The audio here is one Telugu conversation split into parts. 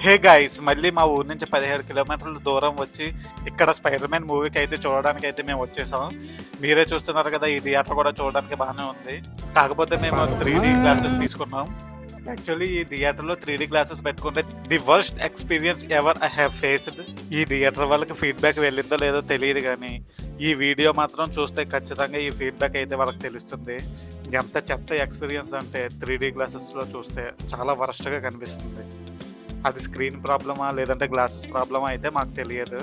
హే గైస్, మళ్ళీ మా ఊరు నుంచి 17 కిలోమీటర్ల దూరం వచ్చి ఇక్కడ స్పైడర్ మ్యాన్ మూవీకి అయితే చూడడానికి అయితే మేము వచ్చేసాం. మీరే చూస్తున్నారు కదా, ఈ థియేటర్ కూడా చూడడానికి బాగానే ఉంది. కాకపోతే మేము 3D గ్లాసెస్ తీసుకున్నాం. యాక్చువల్లీ ఈ థియేటర్ లో 3D గ్లాసెస్ పెట్టుకుంటే the worst experience ever I have faced. ఈ థియేటర్ వాళ్ళకి ఫీడ్బ్యాక్ వెళ్ళిందో లేదో తెలియదు, కానీ ఈ వీడియో మాత్రం చూస్తే ఖచ్చితంగా ఈ ఫీడ్బ్యాక్ అయితే వాళ్ళకి తెలుస్తుంది. ఎంత చెత్త ఎక్స్పీరియన్స్ అంటే 3D గ్లాసెస్ లో చూస్తే చాలా వరస్ట్ గా కనిపిస్తుంది. అది స్క్రీన్ ప్రాబ్లమా లేదంటే గ్లాసెస్ ప్రాబ్లమా అయితే మాకు తెలియదు.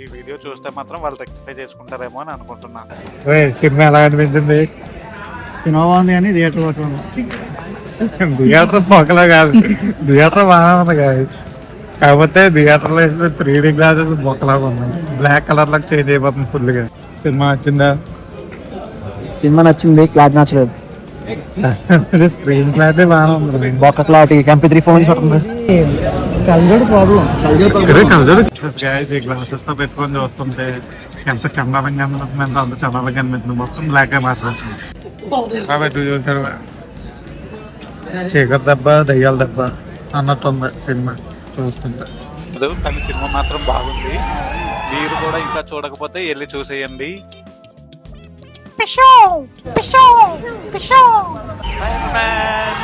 ఈ వీడియో చూస్తే మాత్రం వాళ్ళు రెక్టిఫై చేసుకుంటారేమో అని అనుకుంటున్నాను. సినిమా ఎలా అనిపించింది? సినిమా బాగుంది కానీ థియేటర్ పట్టుకున్నాం. థియేటర్ మొక్కలో కాదు, థియేటర్ బాగా ఉంది కాదు. కాకపోతే థియేటర్లో వేస్తే 3D గ్లాసెస్ మొక్కలాగా ఉన్నాయి. బ్లాక్ కలర్ లకు చేంజ్ అయిపోతుంది ఫుల్గా. సినిమా నచ్చిందా? సినిమా నచ్చింది, క్లారిటీ నచ్చలేదు. స్క్రీన్ అయితే బాగానే ఉంది. బొక్క క్లారిటీ MP3 ఫోన్ చూస్తుంది. కలజోడు ప్రాబ్లం. ఈ గ్లాసెస్ తో పెట్టుకొని చూస్తుంటే ఎంత చందాలంగా అనిపిస్తుంది, అంత చందాలంగా అనిపిస్తుంది. మొత్తం బ్లాక్ గా మాట్లాడుతుంది. కాబట్టి చూసాడు, చీకటి దెబ్బ దయ్యాల దెబ్బ అన్నట్టుంది సినిమా చూస్తుంటే. కానీ సినిమా మాత్రం బాగుంది. మీరు కూడా ఇంకా చూడకపోతే వెళ్ళి చూసేయండి. Spider-Man!